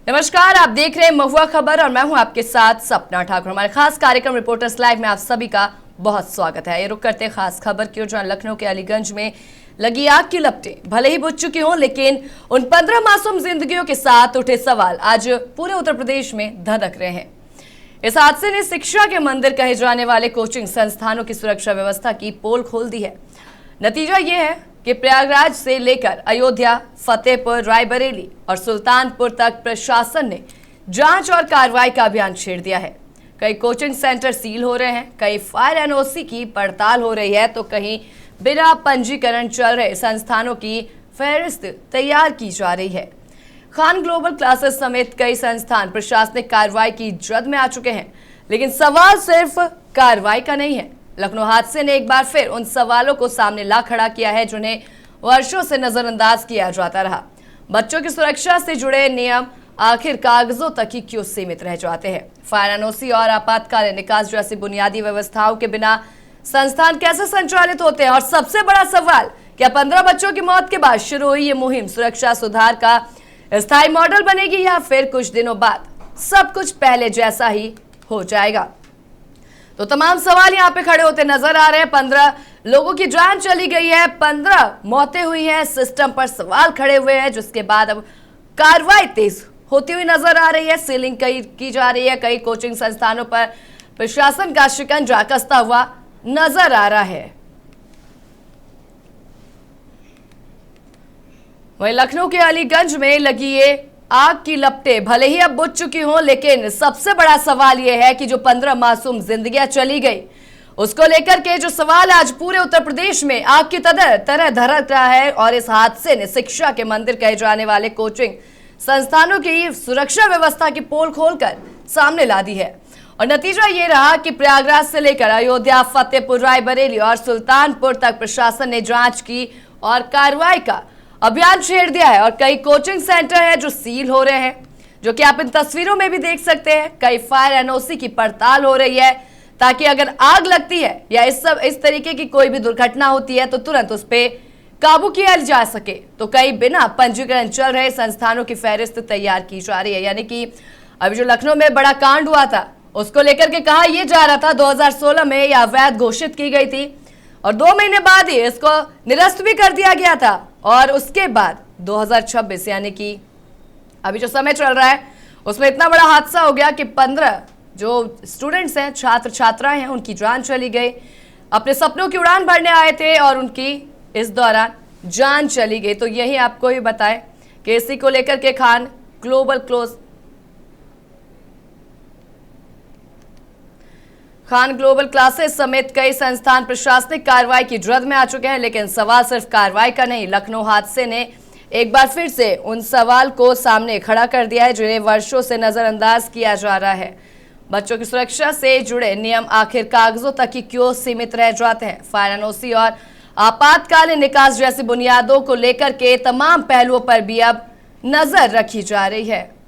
नमस्कार, आप देख रहे हैं महुआ खबर और मैं हूं आपके साथ सपना ठाकुर। हमारे खास कार्यक्रम रिपोर्टर्स लाइव में आप सभी का बहुत स्वागत है। ये रुक करते हैं खास खबर की ओर, जहां लखनऊ के अलीगंज में लगी आग की लपटें भले ही बुझ चुकी हों, लेकिन उन 15 मासूम जिंदगियों के साथ उठे सवाल आज पूरे उत्तर प्रदेश में धधक रहे हैं। इस हादसे ने शिक्षा के मंदिर कहे जाने वाले कोचिंग संस्थानों की सुरक्षा व्यवस्था की पोल खोल दी है। नतीजा ये है कि प्रयागराज से लेकर अयोध्या, फतेहपुर, रायबरेली और सुल्तानपुर तक प्रशासन ने जांच और कार्रवाई का अभियान छेड़ दिया है। कई कोचिंग सेंटर सील हो रहे हैं, कई फायर एनओसी की पड़ताल हो रही है, तो कहीं बिना पंजीकरण चल रहे संस्थानों की फहरिस्त तैयार की जा रही है। खान ग्लोबल क्लासेस समेत कई संस्थान प्रशासनिक कार्रवाई की जद में आ चुके हैं, लेकिन सवाल सिर्फ कार्रवाई का नहीं है। लखनऊ हादसे ने एक बार फिर उन सवालों को सामने ला खड़ा किया है जिन्हें वर्षों से नजरअंदाज किया जाता रहा। बच्चों की सुरक्षा से जुड़े नियम आखिर कागजों तक ही क्यों सीमित रह जाते हैं? फायर एनओसी और आपातकालीन निकास जैसी बुनियादी व्यवस्थाओं के बिना संस्थान कैसे संचालित होते हैं? और सबसे बड़ा सवाल, क्या 15 बच्चों की मौत के बाद शुरू हुई ये मुहिम सुरक्षा सुधार का स्थायी मॉडल बनेगी या फिर कुछ दिनों बाद सब कुछ पहले जैसा ही हो जाएगा? तो तमाम सवाल यहाँ पे खड़े होते नजर आ रहे हैं। 15 लोगों की जान चली गई है, 15 मौतें हुई हैं, सिस्टम पर सवाल खड़े हुए हैं, जिसके बाद अब कार्रवाई तेज होती हुई नजर आ रही है। सीलिंग की जा रही है, कई कोचिंग संस्थानों पर प्रशासन का शिकंजा कसता हुआ नजर आ रहा है। वहीं लखनऊ के अलीगंज में लगी ये आग की लपटें भले ही अब बुझ चुकी हों, लेकिन सबसे बड़ा सवाल यह है कि जो 15 मासूम जिंदगियां चली गई, उसको लेकर के जो सवाल आज पूरे उत्तर प्रदेश में आग की तरह धड़क रहा है। और इस हादसे ने शिक्षा के मंदिर कहे जाने वाले कोचिंग संस्थानों की सुरक्षा व्यवस्था की पोल खोलकर सामने ला दी है। और नतीजा ये रहा कि प्रयागराज से लेकर अयोध्या, फतेहपुर, रायबरेली और सुल्तानपुर तक प्रशासन ने जांच की और कार्रवाई का अभियान छेड़ दिया है। और कई कोचिंग सेंटर है जो सील हो रहे हैं, जो कि आप इन तस्वीरों में भी देख सकते हैं। कई फायर एनओसी की पड़ताल हो रही है, ताकि अगर आग लगती है या इस तरीके की कोई भी दुर्घटना होती है तो तुरंत उस पर काबू किया जा सके। तो कई बिना पंजीकरण चल रहे संस्थानों की फहरिस्त तैयार की जा रही है। यानी कि अभी जो लखनऊ में बड़ा कांड हुआ था, उसको लेकर के कहा यह जा रहा था 2016 में यह अवैध घोषित की गई थी और 2 महीने बाद ही इसको निरस्त भी कर दिया गया था। और उसके बाद 2026 यानी कि अभी जो समय चल रहा है, उसमें इतना बड़ा हादसा हो गया कि 15 जो स्टूडेंट्स हैं, छात्र छात्राएं हैं, उनकी जान चली गई। अपने सपनों की उड़ान भरने आए थे और उनकी इस दौरान जान चली गई। तो यही आपको भी बताएं कि इसी को लेकर के खान ग्लोबल क्लासेस समेत कई संस्थान प्रशासनिक कार्रवाई की जद में आ चुके हैं, लेकिन सवाल सिर्फ कार्रवाई का नहीं। लखनऊ हादसे ने एक बार फिर से उन सवाल को सामने खड़ा कर दिया है जिन्हें वर्षों से नजरअंदाज किया जा रहा है। बच्चों की सुरक्षा से जुड़े नियम आखिर कागजों तक ही क्यों सीमित रह जाते हैं? फायर एनओसी और आपातकालीन निकास जैसी बुनियादों को लेकर के तमाम पहलुओं पर भी अब नजर रखी जा रही है।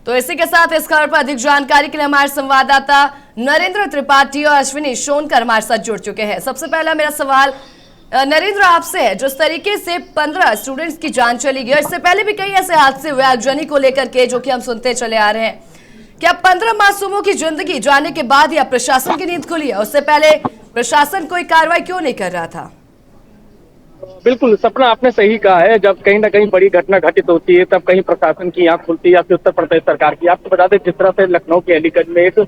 तो इसी के साथ इस खबर पर अधिक जानकारी के लिए हमारे संवाददाता नरेंद्र त्रिपाठी और अश्विनी सोनकर हमारे साथ जुड़ चुके हैं। सबसे पहला मेरा सवाल नरेंद्र आपसे है, जिस तरीके से 15 स्टूडेंट्स की जान चली गई, इससे पहले भी कई ऐसे हादसे हुए आगजनी को लेकर के जो कि हम सुनते चले आ रहे हैं, क्या 15 मासूमों की जिंदगी जाने के बाद या प्रशासन की नींद खुली है? उससे पहले प्रशासन कोई कार्रवाई क्यों नहीं कर रहा था? बिल्कुल सपना, आपने सही कहा है। जब कहीं ना कहीं बड़ी घटना घटित होती है तब कहीं प्रशासन की आंख खुलती है या फिर उत्तर प्रदेश सरकार की। आपको बता दें, जिस तरह से लखनऊ के अलीगंज में एक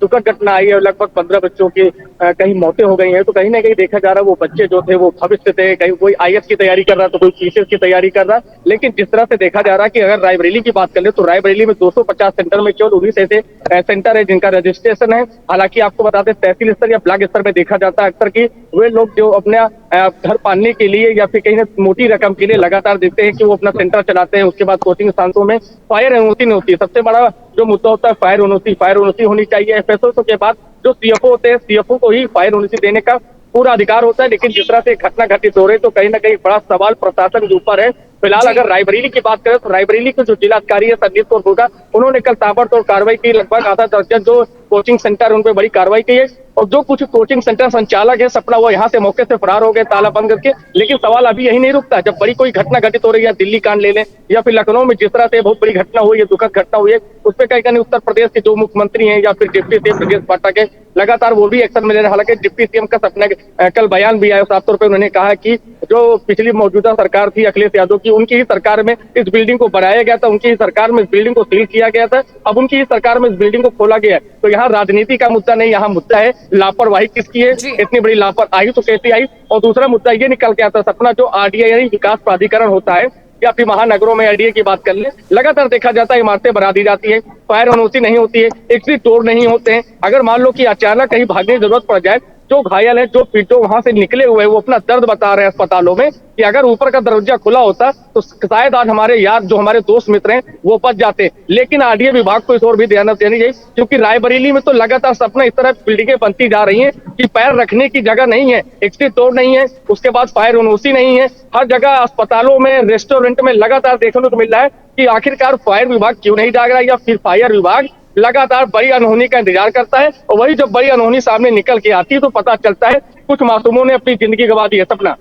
दुखद घटना आई है और लगभग 15 बच्चों की कहीं मौतें हो गई हैं, तो कहीं ना कहीं देखा जा रहा है वो बच्चे जो थे वो भविष्य थे, कहीं कोई आईएएस की तैयारी कर रहा तो कोई पीसीएस की तैयारी कर रहा। लेकिन जिस तरह से देखा जा रहा है कि अगर रायबरेली की बात कर ले तो रायबरेली में 250 सेंटर में केवल 19 ऐसे सेंटर है जिनका रजिस्ट्रेशन है। हालांकि आपको बता दें, तहसील स्तर या ब्लॉक स्तर में देखा जाता है अक्सर कि वे लोग जो अपने घर पालने के लिए या फिर कहीं मोटी रकम के लिए लगातार देखते हैं कि वो अपना सेंटर चलाते हैं। उसके बाद कोचिंग संस्थानों में फायर एनओसी नहीं होती है। सबसे बड़ा जो मुद्दा होता है फायर एनओसी होनी चाहिए। एफएसओ के बाद जो सीएफओ होते हैं, सीएफओ को ही फायर एनओसी देने का पूरा अधिकार होता है। लेकिन जिस तरह से घटना घटित हो रही है तो कहीं ना कहीं बड़ा सवाल प्रशासन के ऊपर है फिलहाल जी। अगर रायबरेली की बात करें तो रायबरेली के जो जिलाधिकारी है संदीप कौर होगा, उन्होंने कल ताबड़तोड़ कार्रवाई की। लगभग आधा दर्जन जो कोचिंग सेंटर उन पर बड़ी कार्रवाई की है और जो कुछ कोचिंग सेंटर संचालक है सपना, वो यहाँ से मौके से फरार हो गए ताला बंद करके। लेकिन सवाल अभी यही नहीं रुकता, जब बड़ी कोई घटना घटित हो रही है, दिल्ली कांड ले लें या फिर लखनऊ में जिस तरह से बहुत बड़ी घटना हुई है, दुखद घटना हुई है, उस पर कहीं उत्तर प्रदेश के जो मुख्यमंत्री हैं या फिर डिप्टी सीएम ब्रजेश पाठक है, लगातार वो भी एक्शन में ले रहे हैं। हालांकि डिप्टी सीएम का सपना कल बयान भी आया, साफ तौर पर उन्होंने कहा कि जो पिछली मौजूदा सरकार थी अखिलेश यादव की, उनकी ही सरकार में इस बिल्डिंग को बनाया गया था, उनकी ही सरकार में इस बिल्डिंग को सील किया गया था, अब उनकी ही सरकार में इस बिल्डिंग को खोला गया है। तो यहाँ राजनीति का मुद्दा नहीं, यहाँ मुद्दा है लापरवाही किसकी है, जी। इतनी बड़ी लापरवाही तो कैसे आई। और दूसरा मुद्दा ये निकल के आता सपना, जो आरडीए यानी विकास प्राधिकरण होता है या फिर महानगरों में आरडीए की बात कर ले, लगातार देखा जाता है इमारतें बना दी जाती है, फायर एनओसी नहीं होती है, एग्जिट डोर नहीं होते हैं। अगर मान लो कि अचानक कहीं भागने की जरूरत पड़ जाए, जो घायल है, जो वहां से निकले हुए हैं, वो अपना दर्द बता रहे हैं अस्पतालों में कि अगर ऊपर का दरवाजा खुला होता तो शायद आज हमारे यार, जो हमारे दोस्त मित्र हैं, वो बच जाते। लेकिन आरडीए विभाग को इस ओर भी ध्यान देनी चाहिए, क्योंकि रायबरेली में तो लगातार सपना इस तरह बिल्डिंगें बनती जा रही हैं कि पैर रखने की जगह नहीं है, एग्जिट डोर नहीं है, उसके बाद फायर एनओसी नहीं है। हर जगह अस्पतालों में, रेस्टोरेंट में लगातार देखने को मिल रहा है कि आखिरकार फायर विभाग क्यों नहीं जाग रहा, या फिर फायर विभाग लगातार बड़ी अनहोनी का इंतजार करता है। और वही जब बड़ी अनहोनी सामने निकल के आती है तो पता चलता है कुछ मासूमों ने अपनी जिंदगी गंवा दी है। सपना,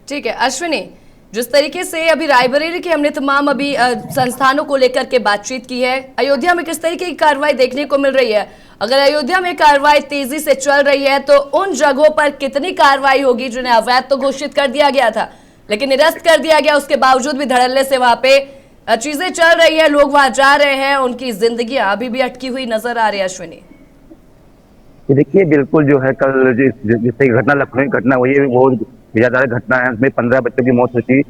ठीक है अश्विनी, जिस तरीके से अभी रायबरेली के हमने तमाम अभी संस्थानों को लेकर के बातचीत की है, अयोध्या में किस तरीके की कार्रवाई देखने को मिल रही है? अगर अयोध्या में कार्रवाई तेजी से चल रही है तो उन जगहों पर कितनी कार्रवाई होगी जिन्हें अवैध तो घोषित कर दिया गया था लेकिन निरस्त कर दिया गया, उसके बावजूद भी धड़ल्ले से वहां पे चीजें चल रही है, लोग वहां जा रहे हैं, उनकी जिंदगियां अभी भी अटकी हुई नजर आ रही है। अश्विनी, देखिए बिल्कुल जो है कल जिस घटना लखनऊ की घटना हुई है, बहुत ज्यादा घटना है, उसमें 15 बच्चों की मौत हुई थी।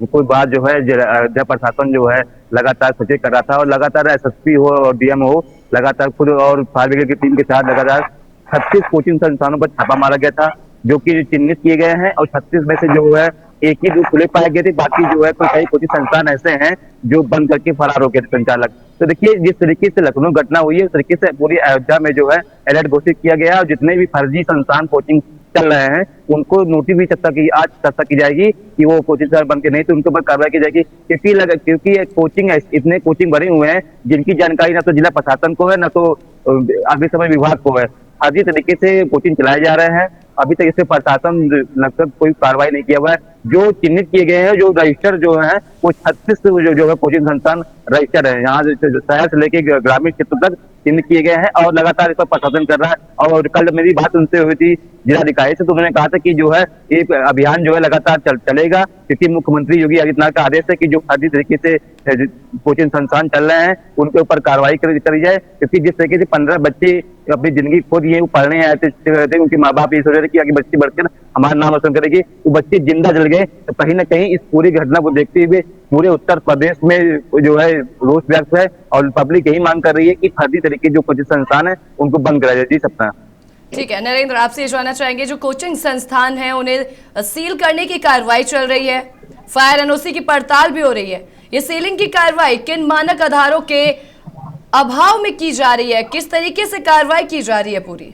कोई बात जो है अयोध्या प्रशासन जो है लगातार सचेत कर रहा था और लगातार एसएसपी हो और डीएम हो, लगातार खुद और फायर ब्रिगेड की टीम के साथ लगातार 36 कोचिंग संस्थानों पर छापा मारा गया था, जो कि चिन्हित किए गए हैं। और 36 में से जो है एक ही 2 खुले पाए गए थे, बाकी जो है कई कोचिंग संस्थान ऐसे हैं जो बंद करके फरार हो गए थे संचालक। तो देखिए जिस तरीके से लखनऊ घटना हुई है, उस तरीके से पूरी अयोध्या में जो है अलर्ट घोषित किया गया है और जितने भी फर्जी संस्थान कोचिंग चल रहे हैं उनको नोटिस भी आज चर्चा की जाएगी कि वो कोचिंग सेंटर बन के नहीं तो उनके ऊपर कार्रवाई की जाएगी। क्योंकि कोचिंग इतने कोचिंग बने हुए हैं जिनकी जानकारी ना तो जिला प्रशासन को है ना तो अग्निशमन विभाग को है। फर्जी तरीके से कोचिंग चलाए जा रहे हैं, अभी तक इससे प्रशासन लगभग कोई कार्रवाई नहीं किया हुआ है। जो चिन्हित किए गए हैं, जो रजिस्टर जो है वो 36 जो है कोचिंग संस्थान रजिस्टर है, यहाँ शहर से लेके ग्रामीण क्षेत्र तक चिन्हित किए गए हैं और लगातार इस पर प्रशासन कर रहा है। और कल मेरी बात उनसे हुई थी जिलाधिकारी से, तो उन्होंने कहा था कि जो है एक अभियान जो है लगातार चलेगा, क्योंकि मुख्यमंत्री योगी आदित्यनाथ का आदेश है कि जो फर्जी तरीके से कोचिंग संस्थान चल रहे हैं उनके ऊपर कार्रवाई करी जाए। क्योंकि जिस तरीके से 15 बच्चे अपनी जिंदगी खो दिए, वो पढ़ने आए थे, उनके माँ बाप ये सोच रहे थे कि आगे बच्ची बढ़कर हमारा नाम रोशन करेगी, वो बच्चे जिंदा जल गए। तो कहीं ना कहीं इस पूरी घटना को देखते हुए पूरे उत्तर प्रदेश में जो है रोष व्यक्त है और पब्लिक यही मांग कर रही है कि फर्जी तरीके जो कोचिंग संस्थान है उनको बंद कराया जाए। जी सपना। ठीक है नरेंद्र, आपसे ये जानना चाहेंगे, जो कोचिंग संस्थान है उन्हें सील करने की कार्रवाई चल रही है, फायर एनओसी की पड़ताल भी हो रही है, ये सीलिंग की कार्रवाई किन मानक आधारों के अभाव में की जा रही है, किस तरीके से कार्रवाई की जा रही है पूरी?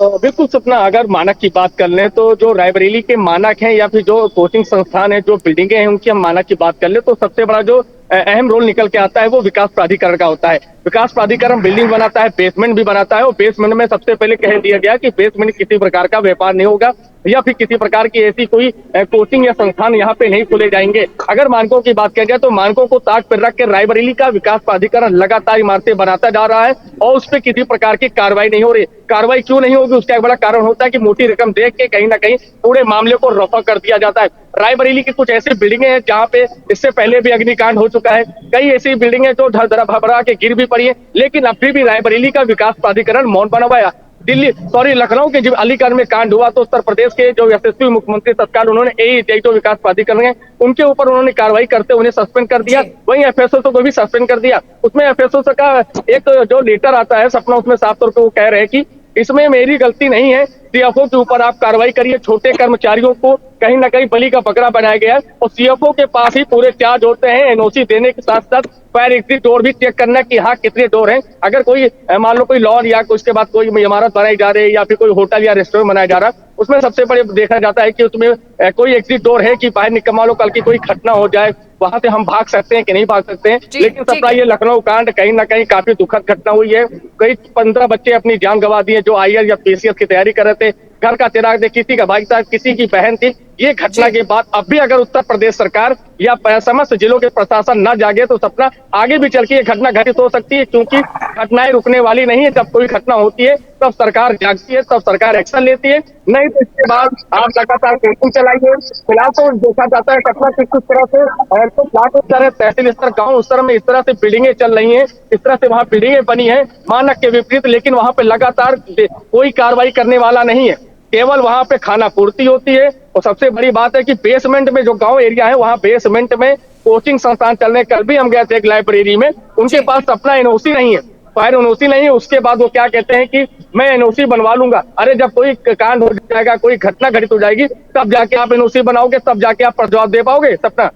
बिल्कुल सपना, अगर मानक की बात कर लें तो जो रायबरेली के मानक हैं या फिर जो कोचिंग संस्थान है, जो बिल्डिंगें हैं, उनकी हम मानक की बात कर ले तो सबसे बड़ा जो अहम रोल निकल के आता है वो विकास प्राधिकरण का होता है। विकास प्राधिकरण बिल्डिंग बनाता है, बेसमेंट भी बनाता है और बेसमेंट में सबसे पहले कह दिया गया कि बेसमेंट किसी प्रकार का व्यापार नहीं होगा या फिर किसी प्रकार की ऐसी कोई कोचिंग या संस्थान यहाँ पे नहीं खोले जाएंगे। अगर मानकों की बात की जाए तो मानकों को ताक पर रख के रायबरेली का विकास प्राधिकरण लगातार इमारतें बनाता जा रहा है और उस पर किसी प्रकार की कार्रवाई नहीं हो रही। कार्रवाई क्यों नहीं होगी, उसका एक बड़ा कारण होता है कि मोटी रकम देख के कहीं ना कहीं पूरे मामले को रफा कर दिया जाता है। रायबरेली की कुछ ऐसी बिल्डिंगें हैं जहाँ पे इससे पहले भी अग्निकांड हो चुका है, कई ऐसी बिल्डिंगें जो ढरढरा भबरा के गिर भी पड़ी है, लेकिन अभी भी रायबरेली का विकास प्राधिकरण मौन बना हुआ है। लखनऊ के जब अलीगढ़ में कांड हुआ तो उत्तर प्रदेश के जो यशस्वी मुख्यमंत्री तत्काल उन्होंने जो विकास प्राधिकरण है उनके ऊपर उन्होंने कार्रवाई करते उन्हें सस्पेंड कर दिया, वहीं एफएसओ को भी सस्पेंड कर दिया। उसमें एफएसओ का एक जो लेटर आता है सपना, उसमें साफ तौर पर वो कह रहे हैं कि इसमें मेरी गलती नहीं है, सीएफओ के ऊपर आप कार्रवाई करिए। छोटे कर्मचारियों को कहीं ना कहीं बलि का बकरा बनाया गया है और सीएफओ के पास ही पूरे चार्ज होते हैं एनओसी देने के साथ साथ फायर एग्जिट डोर भी चेक करना कि हाँ कितने डोर हैं। अगर कोई मान लो कोई लॉन या उसके बाद कोई इमारत बनाई जा रही है या फिर कोई होटल या रेस्टोरेंट बनाया जा रहा है, उसमें सबसे बड़े देखा जाता है कि उसमें कोई एग्जिट डोर है कि बाहर निकल, मान लो कल की कोई घटना हो जाए वहां से हम भाग सकते हैं कि नहीं भाग सकते हैं। लेकिन सपना ये लखनऊ कांड कहीं ना कहीं काफी दुखद घटना हुई है। कई 15 बच्चे अपनी जान गंवा दिए जो आईएएस या पीसीएस की तैयारी कर रहे थे। घर का चिराग थे, किसी का भाई था, किसी की बहन थी। ये घटना के बाद अब भी अगर उत्तर प्रदेश सरकार या समस्त जिलों के प्रशासन न जागे तो सपना आगे भी चल के ये घटना घटित हो सकती है, क्योंकि घटनाएं रुकने वाली नहीं है। जब कोई घटना होती है तब सरकार जागती है, तब सरकार एक्शन लेती है, नहीं तो इसके बाद आप लगातार कोचिंग चलाइए। फिलहाल तो देखा जाता है घटना किस तरह से तो तरह तहसील स्तर गाँव उस तरह में इस तरह से बिल्डिंगें चल रही है, इस तरह से वहाँ बिल्डिंगें बनी है मानक के विपरीत, लेकिन वहाँ पे लगातार कोई कार्रवाई करने वाला नहीं है। केवल वहां पे खाना पूर्ति होती है। और सबसे बड़ी बात है कि बेसमेंट में जो गांव एरिया है वहां बेसमेंट में कोचिंग संस्थान चलने। कल भी हम गए थे एक लाइब्रेरी में, उनके पास अपना एनओसी नहीं है, फायर एनओसी नहीं है। उसके बाद वो क्या कहते हैं कि मैं एनओसी बनवा लूंगा। अरे जब कोई कांड हो जाएगा, कोई घटना घटित हो जाएगी, तब जाके आप एनओसी बनाओगे, तब जाके आप जवाब दे पाओगे। सपना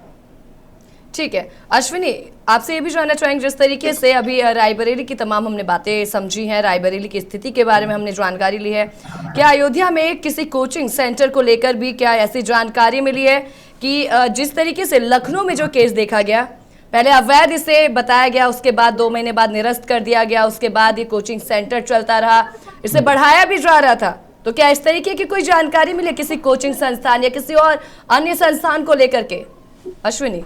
ठीक है अश्विनी, आपसे ये भी जानना चाहेंगे, जिस तरीके से अभी रायबरेली की तमाम हमने बातें समझी हैं, रायबरेली की स्थिति के बारे में हमने जानकारी ली है, क्या अयोध्या में किसी कोचिंग सेंटर को लेकर भी क्या ऐसी जानकारी मिली है कि जिस तरीके से लखनऊ में जो केस देखा गया, पहले अवैध इसे बताया गया, उसके बाद 2 महीने बाद निरस्त कर दिया गया, उसके बाद ये कोचिंग सेंटर चलता रहा, इसे बढ़ाया भी जा रहा था, तो क्या इस तरीके की कोई जानकारी मिली किसी कोचिंग संस्थान या किसी और अन्य संस्थान को लेकर के? अश्विनी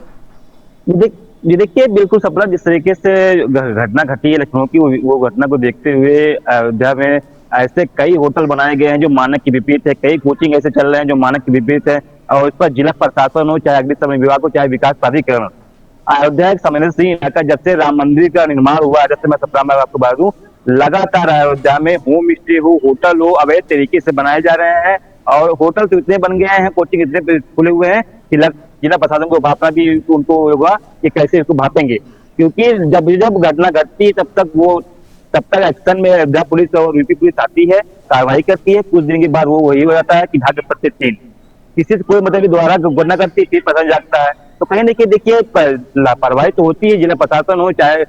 ये देखिए बिल्कुल सपना, जिस तरीके से घटना घटी है लखनऊ की, वो घटना को देखते हुए अयोध्या में ऐसे कई होटल बनाए गए हैं जो मानक के विपरीत है, कई कोचिंग ऐसे चल रहे हैं जो मानक के विपरीत है, और इस पर जिला प्रशासन हो, चाहे अग्निशमन विभाग हो, चाहे विकास प्राधिकरण। अयोध्या एक संवेदनशील इलाका, जब से राम मंदिर का निर्माण हुआ, जब से मैं सपना में आपको बता दूं, लगातार अयोध्या में होम स्टे हो, होटल हो, अवैध तरीके से बनाए जा रहे हैं। और होटल तो इतने बन गए हैं, कोचिंग इतने खुले हुए हैं कि जिला प्रशासन को भापना भी उनको होगा कि कैसे इसको भापेंगे, क्योंकि जब घटना घटती तब तक एक्शन में अयोध्या पुलिस और यूपी पुलिस आती है, कार्रवाई करती है। कुछ दिन के बाद वो वही हो जाता है कि भाग्य पत्ते तीन, किसी से कोई मतलब द्वारा घटना करती है, फिर पता जागता है। तो कहीं ना कहीं देखिए लापरवाही तो होती है, जिला प्रशासन हो चाहे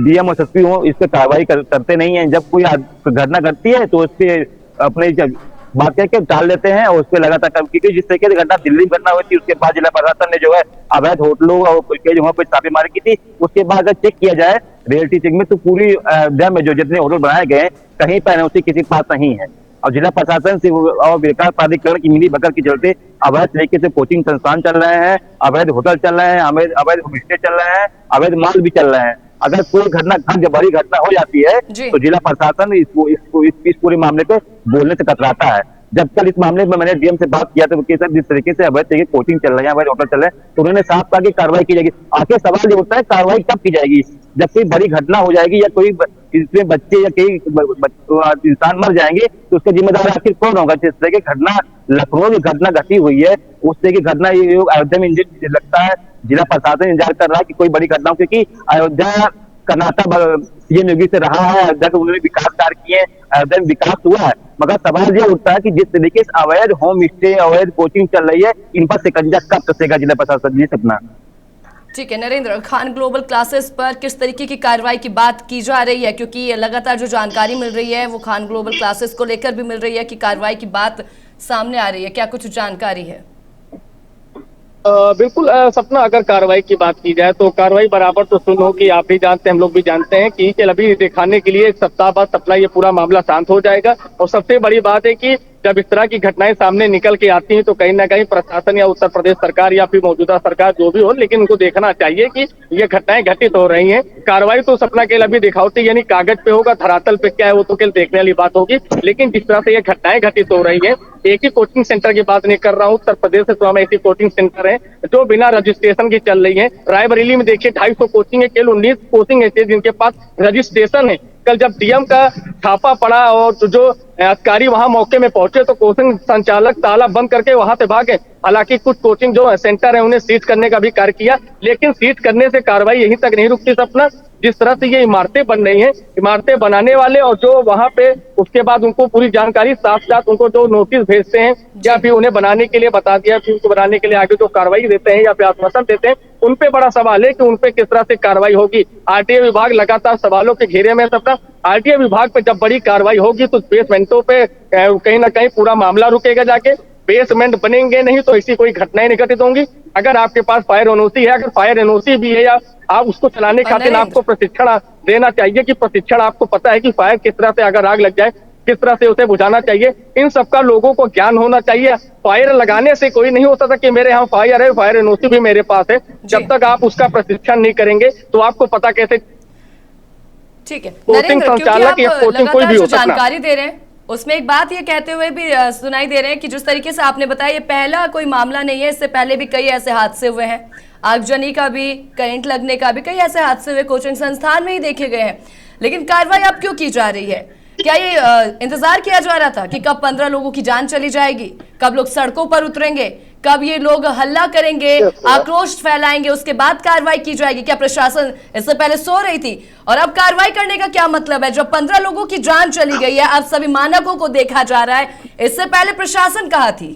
डीएम और एसपी हो, इस पर कार्रवाई करते नहीं है। जब कोई घटना घटती है तो उस पर अपने बात करके टाल लेते हैं और उस पर लगातार, क्योंकि जिस तरीके से घटना दिल्ली में घटना हुई थी, उसके बाद जिला प्रशासन ने जो है अवैध होटलों और जगहों पर छापेमारी की थी। उसके बाद अगर चेक किया जाए रियलिटी चेक में, तो पूरी अयोध्या में जो जितने होटल बनाए गए कहीं पर एनओसी किसी के पास नहीं है। और जिला प्रशासन से और विकास प्राधिकरण की मिली भगत के चलते अवैध तरीके से कोचिंग संस्थान चल रहे हैं, अवैध होटल चल रहे हैं, अवैध होम स्टे चल रहे हैं, अवैध मॉल भी चल रहे हैं। अगर कोई घटना जब बड़ी घटना हो जाती है तो जिला प्रशासन इस पूरे मामले पे बोलने से कतराता है। जब कल इस मामले में मैंने डीएम से बात किया तो सर जिस तरीके से अवैध तरीके कोचिंग चल रहे हैं, अवैध होटल चल रहे हैं, तो उन्होंने साफ कहा कि कार्रवाई की जाएगी। आखिर सवाल ये होता है कार्रवाई कब की जाएगी? जब कोई बड़ी घटना हो जाएगी या कोई इसमें बच्चे या कई इंसान मर जाएंगे तो उसका जिम्मेदार आखिर कौन होगा? जिस तरह की घटना लखनऊ में घटना घटी हुई है, उस तरह की घटना अयोध्या में लगता है जिला प्रशासन इंतजार कर रहा है कि कोई बड़ी घटना हो, क्योंकि अयोध्या का नाता सीएम योगी से रहा है। अयोध्या को उन्होंने विकास कार्य किए, अयोध्या में विकास हुआ है, मगर सवाल ये उठता है कि जिस तरीके से अवैध होम स्टे, अवैध कोचिंग चल रही है, इन पर शिकंजा कब कसेगा जिला प्रशासन? जी सपना। ठीक है नरेंद्र, खान ग्लोबल क्लासेस पर किस तरीके की कार्रवाई की बात की जा रही है, क्योंकि लगातार जो जानकारी मिल रही है वो खान ग्लोबल क्लासेस को लेकर भी मिल रही है कि कार्रवाई की बात सामने आ रही है, क्या कुछ जानकारी है? बिल्कुल सपना, अगर कार्रवाई की बात की जाए तो कार्रवाई बराबर तो सुन होगी, आप भी जानते हैं, हम लोग भी जानते हैं कि अभी दिखाने के लिए एक सप्ताह बाद सपना ये पूरा मामला शांत हो जाएगा। और सबसे बड़ी बात है कि जब इस तरह की घटनाएं सामने निकल के आती हैं तो कहीं ना कहीं प्रशासन या उत्तर प्रदेश सरकार या फिर मौजूदा सरकार जो भी हो, लेकिन उनको देखना चाहिए कि ये घटनाएं घटित हो रही हैं। कार्रवाई तो सपना के लिए अभी दिखावटी यानी कागज पे होगा, धरातल पे क्या है वो तो केवल देखने वाली बात होगी। लेकिन जिस तरह से ये घटनाएं घटित हो रही है, एक ही कोचिंग सेंटर की बात नहीं कर रहा हूँ, उत्तर प्रदेश से तो हम ऐसी कोचिंग सेंटर है जो बिना रजिस्ट्रेशन की चल रही है। रायबरेली में देखिए 250 कोचिंग है, केवल 19 कोचिंग ऐसे जिनके पास रजिस्ट्रेशन है। कल जब डीएम का छापा पड़ा और जो अधिकारी वहां मौके में पहुंचे तो कोचिंग संचालक ताला बंद करके वहां से भागे। हालांकि कुछ कोचिंग जो सेंटर है उन्हें सीज करने का भी कार्य किया, लेकिन सीज करने से कार्रवाई यहीं तक नहीं रुकती सपना। जिस तरह से ये इमारतें बन रही हैं, इमारतें बनाने वाले और जो वहां पे उसके बाद उनको पूरी जानकारी साथ साथ उनको जो नोटिस भेजते हैं या फिर उन्हें बनाने के लिए बता दिया, फिर उनको बनाने के लिए आगे जो कार्रवाई देते हैं या फिर आश्वासन देते हैं, उन पे बड़ा सवाल है कि उन पे किस तरह से कार्रवाई होगी। आरटीए विभाग लगातार सवालों के घेरे में सबका। आरटीए विभाग पे जब बड़ी कार्रवाई होगी तो बेसमेंटों पे कहीं ना कहीं पूरा मामला रुकेगा जाके। बेसमेंट बनेंगे नहीं तो ऐसी कोई घटनाएं नहीं घटित होंगी। अगर आपके पास फायर एनओसी है, अगर फायर एनओसी भी है या आप उसको चलाने खातिर आपको प्रशिक्षण देना चाहिए कि प्रशिक्षण आपको पता है कि फायर किस तरह से अगर आग लग जाए किस तरह से उसे बुझाना चाहिए, इन सबका लोगों को ज्ञान होना चाहिए। फायर लगाने से कोई नहीं होता था कि मेरे यहाँ फायर है, फायर एनओसी भी मेरे पास है। जब तक आप उसका प्रशिक्षण नहीं करेंगे तो आपको पता कैसे। ठीक है कोचिंग संचालक या कोचिंग कोई भी हो सकता है। जानकारी दे रहे हैं उसमें एक बात ये कहते हुए भी सुनाई दे रहे हैं कि जिस तरीके से आपने बताया ये पहला कोई मामला नहीं है, इससे पहले भी कई ऐसे हादसे हुए हैं, आगजनी का भी, करंट लगने का भी, कई ऐसे हादसे हुए कोचिंग संस्थान में ही देखे गए हैं। लेकिन कार्रवाई अब क्यों की जा रही है? क्या ये इंतजार किया जा रहा था कि कब 15 लोगों की जान चली जाएगी, कब लोग सड़कों पर उतरेंगे, कब ये लोग हल्ला करेंगे, आक्रोश फैलाएंगे, उसके बाद कार्रवाई की जाएगी? क्या प्रशासन इससे पहले सो रही थी? और अब कार्रवाई करने का क्या मतलब है जब 15 लोगों की जान चली गई है, अब सभी मानकों को देखा जा रहा है, इससे पहले प्रशासन कहाँ थी?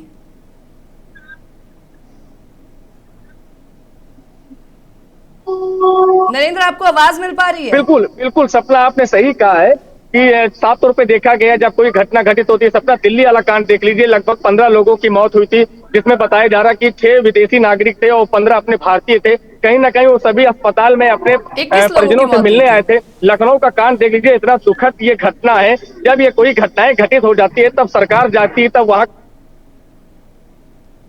नरेंद्र, आपको आवाज मिल पा रही है? बिल्कुल बिल्कुल सपना, आपने सही कहा है कि साफ तौर पे देखा गया जब कोई घटना घटित होती है। सपना, दिल्ली वाला कांड देख लीजिए, लगभग 15 लोगों की मौत हुई थी, जिसमें बताया जा रहा कि 6 विदेशी नागरिक थे और 15 अपने भारतीय थे। कहीं ना कहीं वो सभी अस्पताल में अपने परिजनों से मिलने आए थे। लखनऊ का कांड देख लीजिए, इतना दुखद ये घटना है। जब ये कोई घटनाएं घटित हो जाती है तब सरकार जाती है, तब वहां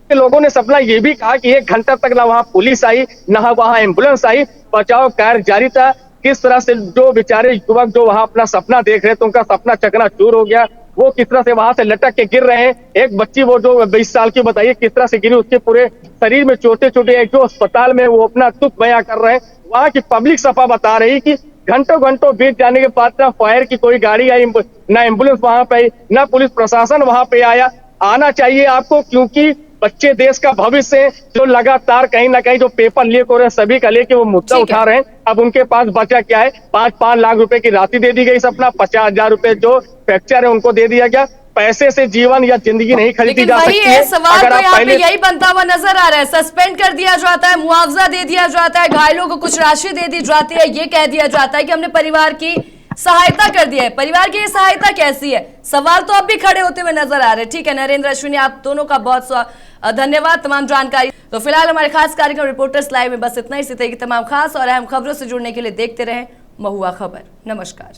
लोगों ने सपना ये भी कहा कि 1 घंटा तक ना वहां पुलिस आई ना वहां एम्बुलेंस आई, बचाव कार्य जारी था। किस तरह से जो बेचारे युवक जो वहां अपना सपना देख रहे थे उनका सपना चकनाचूर हो गया। वो किस तरह से वहां से लटक के गिर रहे हैं। एक बच्ची वो जो 20 साल की, बताइए किस तरह से गिरी, उसके पूरे शरीर में चोटे चोटे, जो अस्पताल में वो अपना दुख बयां कर रहे हैं। वहां की पब्लिक सफा बता रही कि घंटों घंटों बीत जाने के बाद ना फायर की कोई गाड़ी आई, ना एम्बुलेंस वहां पे आई, ना पुलिस प्रशासन वहां पे आया। आना चाहिए आपको, क्योंकि बच्चे देश का भविष्य है, जो लगातार कहीं ना कहीं जो पेपर लीक हो रहे हैं सभी का लेके वो मुद्दा उठा रहे हैं। अब उनके पास बचा क्या है? 5-5 लाख रुपए की राशि दे दी गई। सपना 50,000 रुपए जो फ्रैक्चर है उनको दे दिया गया। पैसे से जीवन या जिंदगी नहीं खरीदी जा सकती है। सवाल तो यहाँ पे यही बनता हुआ नजर आ रहा है, सस्पेंड कर दिया जाता है, मुआवजा दे दिया जाता है, घायलों को कुछ राशि दे दी जाती है, ये कह दिया जाता है कि हमने परिवार की सहायता कर दिया है। परिवार की ये सहायता कैसी है? सवाल तो अब भी खड़े होते हुए नजर आ रहे हैं। ठीक है नरेंद्र, अश्विनी, आप दोनों का बहुत धन्यवाद तमाम जानकारी। तो फिलहाल हमारे खास कार्यक्रम रिपोर्टर्स लाइव में बस इतना ही। इसी तरह की तमाम खास और अहम खबरों से जुड़ने के लिए देखते रहें महुआ खबर। नमस्कार।